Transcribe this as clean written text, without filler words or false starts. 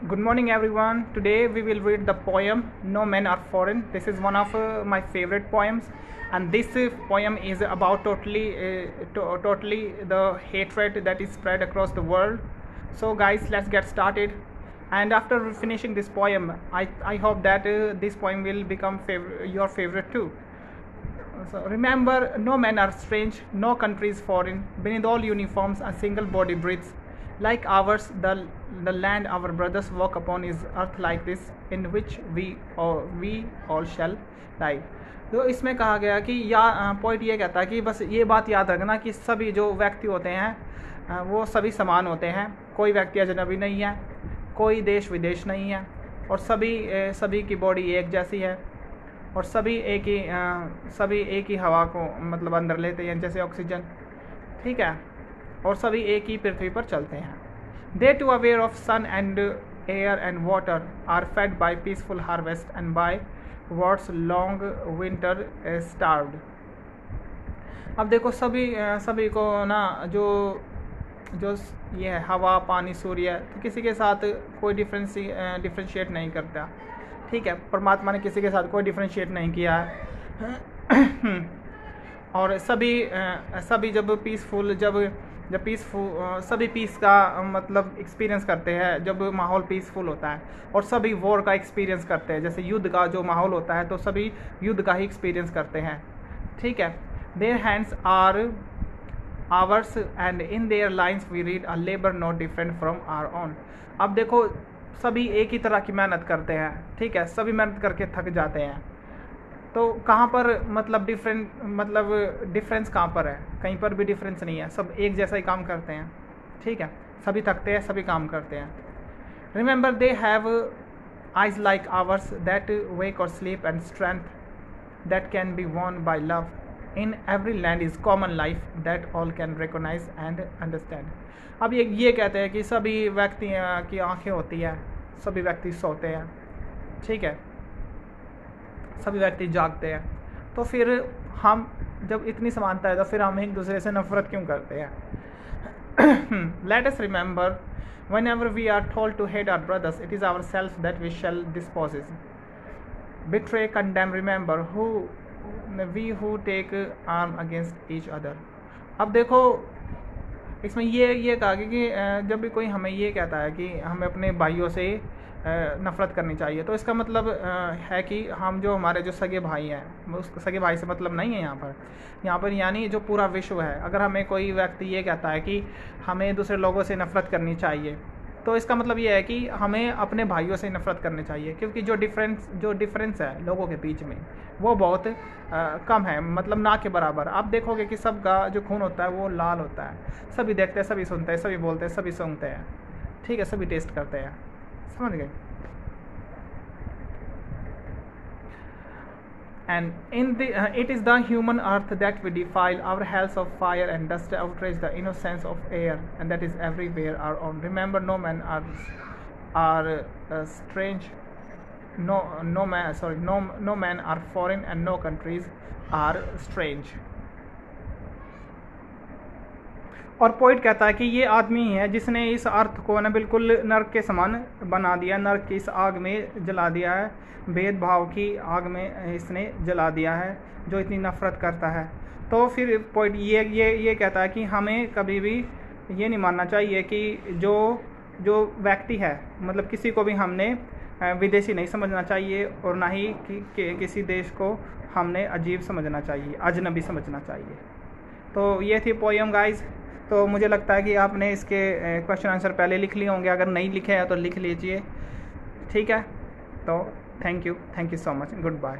Good morning, everyone. Today we will read the poem No Men Are Foreign. This is one of my favorite poems, and this poem is about totally the hatred that is spread across the world. So, guys, let's get started. And after finishing this poem, I hope that this poem will become your favorite too. So remember, no men are strange, no country is foreign. Beneath all uniforms, a single body breathes. Like ours, the land our brothers walk upon is earth like this, in which we all shall die. तो इसमें कहा गया कि point ये कहता है कि बस ये बात याद रखना कि सभी जो व्यक्ति होते हैं वो सभी समान होते हैं, कोई व्यक्ति अजनबी नहीं है, कोई देश विदेश नहीं है, और सभी की बॉडी एक जैसी है, और सभी एक ही हवा को मतलब अंदर लेते हैं जैसे ऑक्सीजन, ठीक है, और सभी एक ही पृथ्वी पर चलते हैं. They too aware of sun and air and water are fed by peaceful harvest and by what's long winter starved. अब देखो सभी को ना जो ये है हवा, पानी, सूर्य, तो किसी के साथ कोई डिफ्रेंशिएट नहीं करता, ठीक है. परमात्मा ने किसी के साथ कोई डिफ्रेंशिएट नहीं किया है. और सभी सभी पीस का मतलब एक्सपीरियंस करते हैं जब माहौल पीसफुल होता है, और सभी वॉर का एक्सपीरियंस करते हैं. जैसे युद्ध का जो माहौल होता है तो सभी युद्ध का ही एक्सपीरियंस करते हैं, ठीक है. Their hands are ours and in their lines we read a labour not different from our own. अब देखो सभी एक ही तरह की मेहनत करते हैं, ठीक है, सभी मेहनत करके थक जाते हैं. तो कहाँ पर मतलब डिफरेंस कहाँ पर है? कहीं पर भी डिफरेंस नहीं है, सब एक जैसा ही काम करते हैं, ठीक है. सभी थकते हैं, सभी काम करते हैं. Remember they have eyes like ours that wake or sleep and strength that can be won by love. In every land is common life that all can recognise and understand. अब ये कहते हैं कि सभी व्यक्ति की आंखें होती हैं, सभी व्यक्ति सोते हैं, ठीक है, सभी व्यक्ति जागते हैं. तो फिर हम जब इतनी समानता है तो फिर हम एक दूसरे से नफरत क्यों करते हैं? Let us remember whenever we are told to hate our brothers, it is ourselves that we shall dispose. Betray, condemn, remember who take arm against each other. अब देखो इसमें ये कहा कि जब भी कोई हमें ये कहता है कि हमें अपने भाइयों से नफ़रत करनी चाहिए, तो इसका मतलब है कि हम जो हमारे जो सगे भाई हैं, उस सगे भाई से मतलब नहीं है यहाँ पर यानी जो पूरा विश्व है. अगर हमें कोई व्यक्ति ये कहता है कि हमें दूसरे लोगों से नफ़रत करनी चाहिए, तो इसका मतलब ये है कि हमें अपने भाइयों से नफ़रत करनी चाहिए, क्योंकि जो डिफरेंस है लोगों के बीच में वो बहुत कम है, मतलब ना के बराबर. आप देखोगे कि सबका जो खून होता है वो लाल होता है, सभी देखते हैं, सभी सुनते हैं, सभी बोलते हैं, सभी सूंघते हैं, ठीक है, सभी टेस्ट करते हैं, समझ गए. And it is the human earth that we defile, our hells of fire and dust outrage the innocence of air, and that is everywhere our own. Remember, no men are strange, no men are foreign, and no countries are strange. और poet कहता है कि ये आदमी ही है जिसने इस अर्थ को ना बिल्कुल नर्क के समान बना दिया, नर्क की इस आग में जला दिया है, भेदभाव की आग में इसने जला दिया है, जो इतनी नफ़रत करता है. तो फिर पोइट ये कहता है कि हमें कभी भी ये नहीं मानना चाहिए कि जो व्यक्ति है, मतलब किसी को भी हमने विदेशी नहीं समझना चाहिए, और ना ही किसी देश को हमने अजीब समझना चाहिए, अजनबी समझना चाहिए. तो ये थी पोएम गाइज. तो मुझे लगता है कि आपने इसके क्वेश्चन आंसर पहले लिख लिए होंगे, अगर नहीं लिखे हैं तो लिख लीजिए, ठीक है. तो thank you so much, good bye.